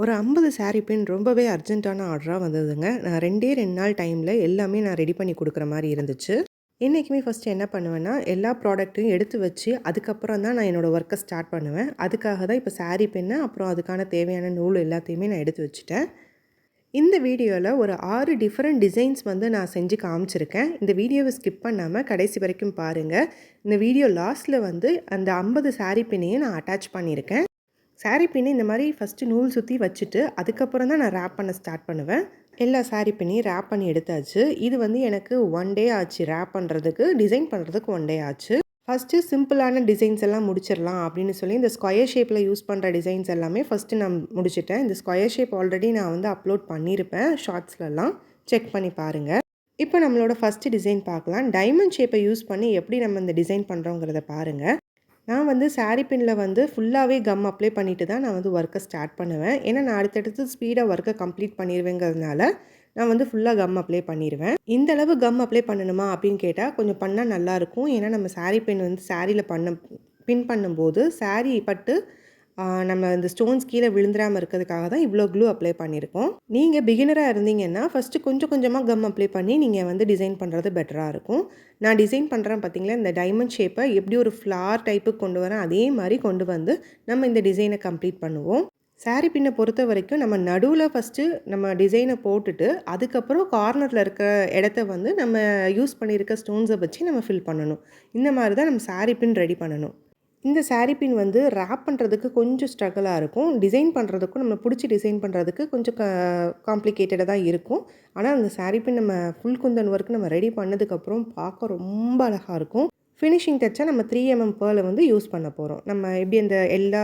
ஒரு 50 சாரி பின் ரொம்பவே அர்ஜென்ட்டான ஆர்டரா வந்ததுங்க. நான் 2 நாள் டைம்ல எல்லாமே நான் ரெடி பண்ணி குடுக்குற மாரி இருந்துச்சு. என்னைக்குமே ஃபர்ஸ்ட்டு என்ன பண்ணுவேன்னா, எல்லா ப்ராடக்ட்டையும் எடுத்து வச்சு, அதுக்கப்புறம் தான் நான் என்னோட ஒர்க்க ஸ்டார்ட் பண்ணுவேன். அதுக்காக தான் இப்போ சாரி பின்னு, அப்புறம் அதுக்கான தேவையான நூல் எல்லாத்தையுமே நான் எடுத்து வச்சுட்டேன். இந்த வீடியோல ஒரு 6 டிஃபரெண்ட் டிசைன்ஸ் வந்து நான் செஞ்சு காமிச்சிருக்கேன். இந்த வீடியோவ ஸ்கிப் பண்ணாம கடைசி வரைக்கும் பாருங்க. இந்த வீடியோ லாஸ்ட்ல வந்து அந்த 50 சாரி பின்னையும் நான் அட்டாச் பண்ணியிருக்கேன். சாரி பின்னு இந்த மாதிரி ஃபஸ்ட்டு நூல் சுற்றி வச்சுட்டு அதுக்கப்புறம் தான் நான் ரேப் பண்ண ஸ்டார்ட் பண்ணுவேன். எல்லா சாரி பின்னையும் ரேப் பண்ணி எடுத்தாச்சு. இது வந்து எனக்கு 1 டே ஆச்சு ரேப் பண்ணுறதுக்கு, டிசைன் பண்ணுறதுக்கு 1 டே ஆச்சு. ஃபஸ்ட்டு சிம்பிளான டிசைன்ஸ் எல்லாம் முடிச்சிடலாம் அப்படின்னு சொல்லி இந்த ஸ்கொயர் ஷேப்பில் யூஸ் பண்ணுற டிசைன்ஸ் எல்லாமே ஃபஸ்ட்டு நான் முடிச்சிட்டேன். இந்த ஸ்கொயர் ஷேப் ஆல்ரெடி நான் வந்து அப்லோட் பண்ணியிருப்பேன் ஷார்ட்ஸ்லலாம், செக் பண்ணி பாருங்கள். இப்போ நம்மளோட ஃபஸ்ட்டு டிசைன் பார்க்கலாம். டைமண்ட் ஷேப்பை யூஸ் பண்ணி எப்படி நம்ம இந்த டிசைன் பண்ணுறோங்கிறத பாருங்கள். நான் வந்து சாரி பின்னில் வந்து ஃபுல்லாகவே கம் அப்ளை பண்ணிவிட்டு தான் நான் வந்து ஒர்க்கை ஸ்டார்ட் பண்ணுவேன். ஏன்னா நான் அடுத்தடுத்து ஸ்பீடாக ஒர்க்கை கம்ப்ளீட் பண்ணிடுவேங்கிறதுனால நான் வந்து ஃபுல்லாக கம் அப்ளை பண்ணிடுவேன். இந்த அளவு கம் அப்ளை பண்ணணுமா அப்படின்னு கேட்டால் கொஞ்சம் பண்ணால் நல்லாயிருக்கும். ஏன்னா நம்ம சாரி பின் வந்து சாரியில் பின் பண்ணும்போது சாரி பட்டு நம்ம இந்த ஸ்டோன்ஸ் கீழே விழுந்துடாமல் இருக்கிறதுக்காக தான் இவ்வளோ க்ளூ அப்ளை பண்ணியிருக்கோம். நீங்கள் பிகினராக இருந்தீங்கன்னா ஃபஸ்ட்டு கொஞ்சம் கொஞ்சமாக கம் அப்ளை பண்ணி நீங்கள் வந்து டிசைன் பண்ணுறது பெட்டராக இருக்கும். நான் டிசைன் பண்ணுறேன் பார்த்தீங்களா, இந்த டைமண்ட் ஷேப்பை எப்படி ஒரு ஃப்ளார் டைப்புக்கு கொண்டு வரேன் அதே மாதிரி கொண்டு வந்து நம்ம இந்த டிசைனை கம்ப்ளீட் பண்ணுவோம். சாரி பின்னை பொறுத்த வரைக்கும் நம்ம நடுவில் ஃபஸ்ட்டு நம்ம டிசைனை போட்டுட்டு அதுக்கப்புறம் கார்னரில் இருக்க இடத்த வந்து நம்ம யூஸ் பண்ணியிருக்க ஸ்டோன்ஸை வச்சு நம்ம ஃபில் பண்ணணும். இந்த மாதிரி தான் நம்ம சாரி பின் ரெடி பண்ணணும். இந்த சாரி பின் வந்து ரேப் பண்ணுறதுக்கு கொஞ்சம் ஸ்ட்ரகிளாக இருக்கும். டிசைன் பண்ணுறதுக்கும் நம்ம பிடிச்சி டிசைன் பண்ணுறதுக்கு கொஞ்சம் காம்ப்ளிகேட்டடாக தான் இருக்கும். ஆனால் அந்த சாரி பின் நம்ம ஃபுல் குந்தன் ஒர்க் நம்ம ரெடி பண்ணதுக்கப்புறம் பார்க்க ரொம்ப அழகாக இருக்கும். ஃபினிஷிங் டச்சாக நம்ம 3mm பேர்லை வந்து யூஸ் பண்ண போகிறோம். நம்ம எப்படி அந்த எல்லா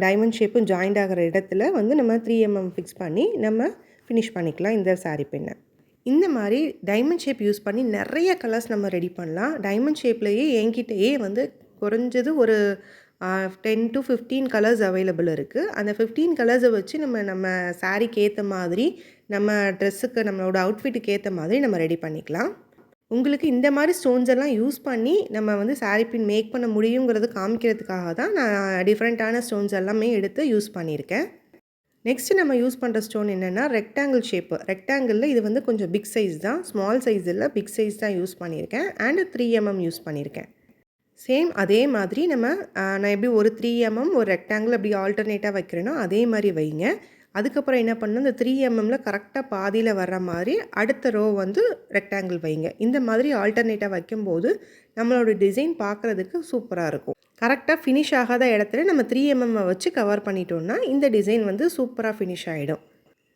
டைமண்ட் ஷேப்பும் ஜாயிண்ட் ஆகிற இடத்துல வந்து நம்ம 3mm ஃபிக்ஸ் பண்ணி நம்ம ஃபினிஷ் பண்ணிக்கலாம் இந்த சாரி பின்னை. இந்த மாதிரி டைமண்ட் ஷேப் யூஸ் பண்ணி நிறைய கலர்ஸ் நம்ம ரெடி பண்ணலாம். டைமண்ட் ஷேப்லேயே என்கிட்டயே வந்து குறைஞ்சது ஒரு 10 to 15 கலர்ஸ் அவைலபிள் இருக்குது. அந்த 15 கலர்ஸை வச்சு நம்ம சாரீக்கு ஏற்ற மாதிரி, நம்ம ட்ரெஸ்ஸுக்கு நம்மளோட அவுட்ஃபிட்டுக்கு ஏற்ற மாதிரி நம்ம ரெடி பண்ணிக்கலாம். உங்களுக்கு இந்த மாதிரி ஸ்டோன்ஸ் எல்லாம் யூஸ் பண்ணி நம்ம வந்து சாரீ பின் மேக் பண்ண முடியுங்கிறது காமிக்கிறதுக்காக தான் நான் டிஃப்ரெண்ட்டான ஸ்டோன்ஸ் எல்லாமே எடுத்து யூஸ் பண்ணியிருக்கேன். நெக்ஸ்ட்டு நம்ம யூஸ் பண்ணுற ஸ்டோன் என்னென்னா ரெக்டாங்கிள் ஷேப்பு. ரெக்டாங்கிளில் இது வந்து கொஞ்சம் பிக் சைஸ் தான், ஸ்மால் சைஸ் இல்லை, பிக் சைஸ் தான் யூஸ் பண்ணியிருக்கேன். அண்டு 3mm யூஸ் பண்ணியிருக்கேன். சேம் அதே மாதிரி நான் எப்படி ஒரு 3mm ஒரு ரெக்டாங்கிள் அப்படி ஆல்டர்னேட்டாக வைக்கிறேனோ அதே மாதிரி வைங்க. அதுக்கப்புறம் என்ன பண்ணணும், இந்த 3mmல கரெக்டாக பாதியில் வர்ற மாதிரி அடுத்த ரோ வந்து ரெக்டாங்கிள் வைங்க. இந்த மாதிரி ஆல்டர்னேட்டாக வைக்கும்போது நம்மளோட டிசைன் பார்க்குறதுக்கு சூப்பராக இருக்கும். கரெக்டாக ஃபினிஷ் ஆகாத இடத்துல நம்ம 3mm வச்சு கவர் பண்ணிட்டோம்னா இந்த டிசைன் வந்து சூப்பராக ஃபினிஷ் ஆகிடும்.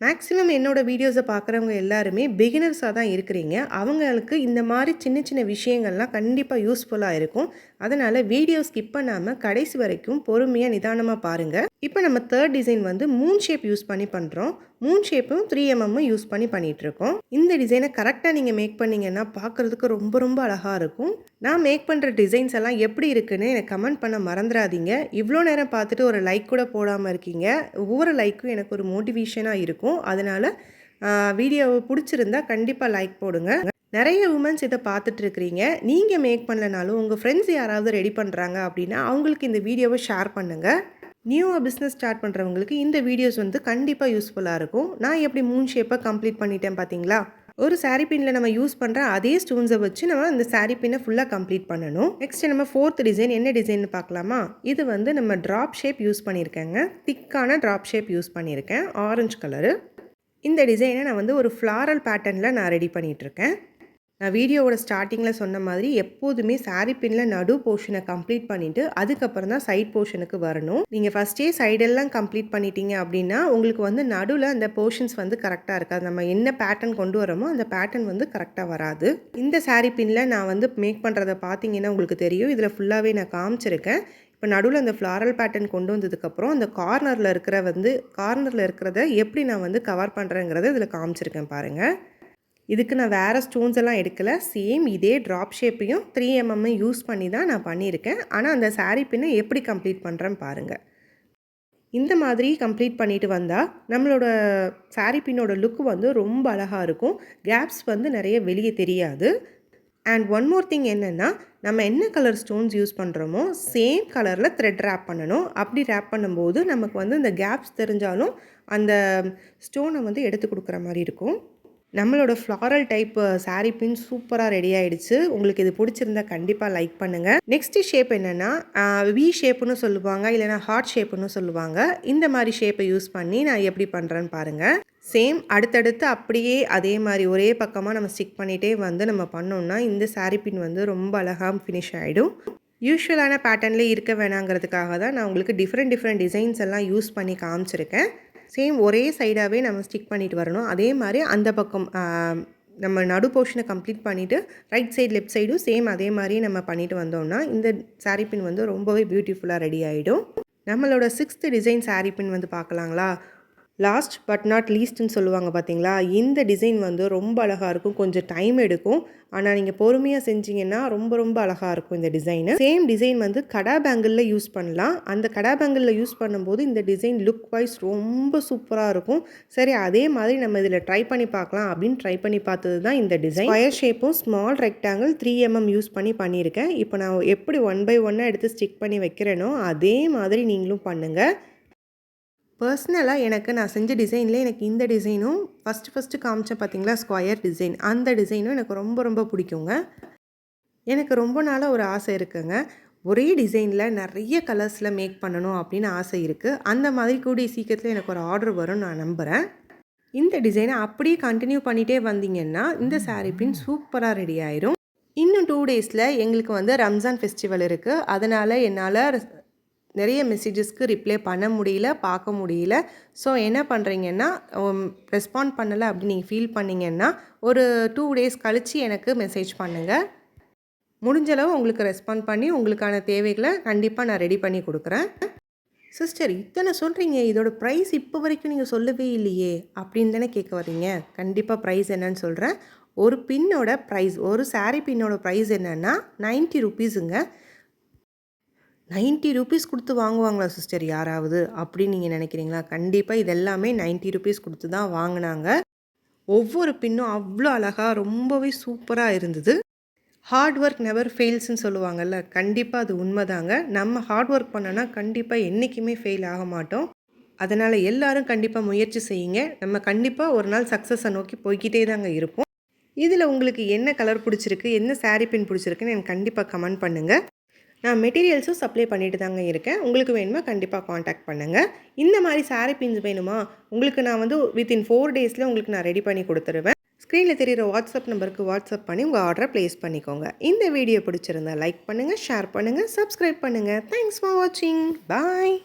மேக்ஸிமம் என்னோடய வீடியோஸை பார்க்குறவங்க எல்லாருமே பிகினர்ஸாக தான் இருக்கிறீங்க. அவங்களுக்கு இந்த மாதிரி சின்ன சின்ன விஷயங்கள்லாம் கண்டிப்பாக யூஸ்ஃபுல்லாக இருக்கும். அதனால் வீடியோ ஸ்கிப் பண்ணாமல் கடைசி வரைக்கும் பொறுமையாக நிதானமாக பாருங்கள். இப்போ நம்ம தேர்ட் டிசைன் வந்து மூன் ஷேப் யூஸ் பண்ணி பண்ணுறோம். மூன் ஷேப்பும் 3mm யூஸ் பண்ணி பண்ணிகிட்ருக்கோம். இந்த டிசைனை கரெக்டாக நீங்கள் மேக் பண்ணிங்கன்னா பார்க்குறதுக்கு ரொம்ப ரொம்ப அழகாக இருக்கும். நான் மேக் பண்ணுற டிசைன்ஸ் எல்லாம் எப்படி இருக்குன்னு எனக்கு கமெண்ட் பண்ண மறந்துடாதீங்க. இவ்வளோ நேரம் பார்த்துட்டு ஒரு லைக் கூட போடாமல் இருக்கீங்க. ஒவ்வொரு லைக்கும் எனக்கு ஒரு மோட்டிவேஷனாக இருக்கும். அதனால் வீடியோவை பிடிச்சிருந்தா கண்டிப்பாக லைக் போடுங்க. நிறைய உமன்ஸ் இதை பார்த்துட்ருக்கிறீங்க. நீங்கள் மேக் பண்ணலனாலும் உங்கள் ஃப்ரெண்ட்ஸ் யாராவது ரெடி பண்ணுறாங்க அப்படின்னா அவங்களுக்கு இந்த வீடியோவை ஷேர் பண்ணுங்கள். நியூவாக பிஸ்னஸ் ஸ்டார்ட் பண்ணுறவங்களுக்கு இந்த வீடியோஸ் வந்து கண்டிப்பாக யூஸ்ஃபுல்லாக இருக்கும். நான் எப்படி மூன் ஷேப்பை கம்ப்ளீட் பண்ணிட்டேன் பார்த்தீங்களா. ஒரு சாரி பின்னில் நம்ம யூஸ் பண்ணுற அதே ஸ்டோன்ஸை வச்சு நம்ம இந்த சாரி பின்னை ஃபுல்லாக கம்ப்ளீட் பண்ணணும். நெக்ஸ்ட் நம்ம ஃபோர்த் டிசைன் என்ன டிசைன் பார்க்கலாமா. இது வந்து நம்ம ட்ராப் ஷேப் யூஸ் பண்ணியிருக்கேங்க. திக்கான ட்ராப் ஷேப் யூஸ் பண்ணியிருக்கேன், ஆரஞ்சு கலரு. இந்த டிசைனை நான் வந்து ஒரு ஃப்ளாரல் பேட்டர்னில் நான் ரெடி பண்ணிகிட்ருக்கேன். நான் வீடியோவோட ஸ்டார்டிங்கில் சொன்ன மாதிரி எப்போதுமே சாரி பின்னில் நடு போர்ஷனை கம்ப்ளீட் பண்ணிவிட்டு அதுக்கப்புறம் தான் சைட் போர்ஷனுக்கு வரணும். நீங்கள் ஃபஸ்ட்டே சைடெல்லாம் கம்ப்ளீட் பண்ணிட்டீங்க அப்படின்னா உங்களுக்கு வந்து நடுவில் அந்த போர்ஷன்ஸ் வந்து கரெக்டாக இருக்காது. நம்ம என்ன பேட்டர்ன் கொண்டு வரோமோ அந்த பேட்டர்ன் வந்து கரெக்டாக வராது. இந்த சாரி பின்னில் நான் வந்து மேக் பண்ணுறதை பார்த்தீங்கன்னா உங்களுக்கு தெரியும். இதில் ஃபுல்லாகவே நான் காமிச்சிருக்கேன். இப்போ நடுவில் அந்த ஃப்ளாரல் பேட்டர்ன் கொண்டு வந்ததுக்கப்புறம் அந்த கார்னரில் இருக்கிறத எப்படி நான் வந்து கவர் பண்ணுறேங்கிறத இதில் காமிச்சிருக்கேன் பாருங்கள். இதுக்கு நான் வேறு ஸ்டோன்ஸ் எல்லாம் எடுக்கலை. சேம் இதே ட்ராப் ஷேப்பையும் 3mm யூஸ் பண்ணி தான் நான் பண்ணியிருக்கேன். ஆனால் அந்த சாரி பின்னை எப்படி கம்ப்ளீட் பண்ணுறேன்னு பாருங்கள். இந்த மாதிரி கம்ப்ளீட் பண்ணிட்டு வந்தால் நம்மளோட சாரி பின்னோட லுக் வந்து ரொம்ப அழகாக இருக்கும். கேப்ஸ் வந்து நிறைய வெளியே தெரியாது. அண்ட் ஒன் மோர் திங் என்னென்னா, நம்ம என்ன கலர் ஸ்டோன்ஸ் யூஸ் பண்ணுறோமோ சேம் கலரில் த்ரெட் ரேப் பண்ணணும். அப்படி ரேப் பண்ணும்போது நமக்கு வந்து இந்த கேப்ஸ் தெரிஞ்சாலும் அந்த ஸ்டோனை வந்து எடுத்து கொடுக்குற மாதிரி இருக்கும். நம்மளோட ஃப்ளாரல் டைப் சாரீ பின் சூப்பராக ரெடி ஆகிடுச்சு. உங்களுக்கு இது பிடிச்சிருந்தா கண்டிப்பாக லைக் பண்ணுங்கள். நெக்ஸ்ட்டு ஷேப் என்னென்னா வி ஷேப்புன்னு சொல்லுவாங்க, இல்லைனா ஹார்ட் ஷேப்புன்னு சொல்லுவாங்க. இந்த மாதிரி ஷேப்பை யூஸ் பண்ணி நான் எப்படி பண்ணுறேன்னு பாருங்கள். சேம் அடுத்தடுத்து அப்படியே அதே மாதிரி ஒரே பக்கமாக நம்ம ஸ்டிக் பண்ணிகிட்டே வந்து நம்ம பண்ணோம்னா இந்த சாரீ பின் வந்து ரொம்ப அழகாக ஃபினிஷ் ஆகிடும். யூஷுவலான பேட்டர்ன்லேயே இருக்க வேணாங்கிறதுக்காக தான் நான் உங்களுக்கு டிஃப்ரெண்ட் டிசைன்ஸ் எல்லாம் யூஸ் பண்ணி காமிச்சிருக்கேன். சேம் ஒரே சைடாகவே நம்ம ஸ்டிக் பண்ணிட்டு வரணும். அதே மாதிரி அந்த பக்கம் நம்ம நடு போர்ஷனை கம்ப்ளீட் பண்ணிவிட்டு ரைட் சைடு லெஃப்ட் சைடும் சேம் அதே மாதிரி நம்ம பண்ணிட்டு வந்தோம்னா இந்த சாரீ பின் வந்து ரொம்பவே பியூட்டிஃபுல்லாக ரெடி ஆகிடும். நம்மளோட 6th டிசைன் சாரீ பின் வந்து பார்க்கலாங்களா? லாஸ்ட் பட் நாட் லீஸ்ட்னு சொல்லுவாங்க பார்த்தீங்களா? இந்த டிசைன் வந்து ரொம்ப அழகாக இருக்கும். கொஞ்சம் டைம் எடுக்கும், ஆனால் நீங்கள் பொறுமையாக செஞ்சீங்கன்னா ரொம்ப அழகாக இருக்கும் இந்த டிசைனு. சேம் டிசைன் வந்து கடா பேங்கிளில் யூஸ் பண்ணலாம். அந்த கடா பேங்கிளில் யூஸ் பண்ணும்போது இந்த டிசைன் லுக் வைஸ் ரொம்ப சூப்பராக இருக்கும். சரி, அதே மாதிரி நம்ம இதில் ட்ரை பண்ணி பார்க்கலாம் அப்படின்னு ட்ரை பண்ணி பார்த்தது தான் இந்த டிசைன். ஸ்கொயர் ஷேப்பும் ஸ்மால் ரெக்டாங்கிள் 3mm யூஸ் பண்ணி பண்ணியிருக்கேன். இப்போ நான் எப்படி 1 by 1 எடுத்து ஸ்டிக் பண்ணி வைக்கிறேனோ அதே மாதிரி நீங்களும் பண்ணுங்கள். பர்சனலாக எனக்கு நான் செஞ்ச டிசைனில் எனக்கு இந்த டிசைனும் ஃபஸ்ட்டு காமிச்சேன் பார்த்தீங்களா ஸ்கொயர் டிசைன், அந்த டிசைனும் எனக்கு ரொம்ப பிடிக்குங்க. எனக்கு ரொம்ப நாளாக ஒரு ஆசை இருக்குங்க, ஒரே டிசைனில் நிறைய கலர்ஸில் மேக் பண்ணணும் அப்படின்னு ஆசை இருக்குது. அந்த மாதிரி கூடிய சீக்கிரத்தில் எனக்கு ஒரு ஆர்டர் வரும் நான் நம்புகிறேன். இந்த டிசைனை அப்படியே கண்டினியூ பண்ணிகிட்டே வந்தீங்கன்னா இந்த சாரீ பின் சூப்பராக ரெடி ஆயிரும். இன்னும் 2 daysல எங்களுக்கு வந்து ரம்ஜான் ஃபெஸ்டிவல் இருக்குது. அதனால் என்னால் நிறைய மெசேஜஸ்க்கு ரிப்ளை பண்ண முடியல, பார்க்க முடியல. ஸோ என்ன பண்ணுறீங்கன்னா, ரெஸ்பாண்ட் பண்ணலை அப்படின்னு நீங்கள் ஃபீல் பண்ணிங்கன்னா ஒரு 2 days கழித்து எனக்கு மெசேஜ் பண்ணுங்கள். முடிஞ்சளவு உங்களுக்கு ரெஸ்பாண்ட் பண்ணி உங்களுக்கான தேவைகளை கண்டிப்பாக நான் ரெடி பண்ணி கொடுக்குறேன். சிஸ்டர், இத்தனை சொல்கிறீங்க, இதோட ப்ரைஸ் இப்போ வரைக்கும் நீங்கள் சொல்லவே இல்லையே அப்படின்னு தானே கேட்க வரீங்க. கண்டிப்பாக ப்ரைஸ் என்னன்னு சொல்கிறேன். ஒரு பின்னோட ப்ரைஸ், ஒரு சாரீ பின்னோட ப்ரைஸ் என்னென்னா 90 rupeesங்க. 90 rupees கொடுத்து வாங்குவாங்களா சிஸ்டர் யாராவது அப்படின்னு நீங்கள் நினைக்கிறீங்களா? கண்டிப்பாக இதெல்லாமே 90 rupees கொடுத்து தான் வாங்கினாங்க. ஒவ்வொரு பின்னும் அவ்வளோ அழகாக ரொம்பவே சூப்பராக இருந்தது. ஹார்ட் ஒர்க் நெவர் ஃபெயில்ஸ்ன்னு சொல்லுவாங்கள்ல, கண்டிப்பாக அது உண்மைதாங்க. நம்ம ஹார்ட் ஒர்க் பண்ணோன்னா கண்டிப்பாக என்றைக்குமே ஃபெயில் ஆக மாட்டோம். அதனால் எல்லோரும் கண்டிப்பாக முயற்சி செய்யுங்க. நம்ம கண்டிப்பாக ஒரு நாள் சக்ஸஸை நோக்கி போய்கிட்டே தாங்க இருப்போம். இதில் உங்களுக்கு என்ன கலர் பிடிச்சிருக்கு, என்ன சாரீ பின் பிடிச்சிருக்குன்னு எனக்கு கண்டிப்பாக கமெண்ட் பண்ணுங்கள். நான் மெட்டீரியல்ஸும் சப்ளை பண்ணிட்டு தாங்க இருக்கேன். உங்களுக்கு வேணுமா கண்டிப்பாக காண்டாக்ட் பண்ணுங்கள். இந்த மாதிரி சாரீ பின்ஸ் வேணுமா உங்களுக்கு நான் வந்து வித்தின் 4 daysல உங்களுக்கு நான் ரெடி பண்ணி கொடுத்துருவேன். ஸ்க்ரீனில் தெரிகிற வாட்ஸ்அப் நம்பருக்கு வாட்ஸ்அப் பண்ணி உங்கள் ஆர்டரை ப்ளேஸ் பண்ணிக்கோங்க. இந்த வீடியோ பிடிச்சிருந்தா லைக் பண்ணுங்கள், ஷேர் பண்ணுங்கள், சப்ஸ்கிரைப் பண்ணுங்கள். தேங்க்ஸ் ஃபார் வாட்சிங். பாய்.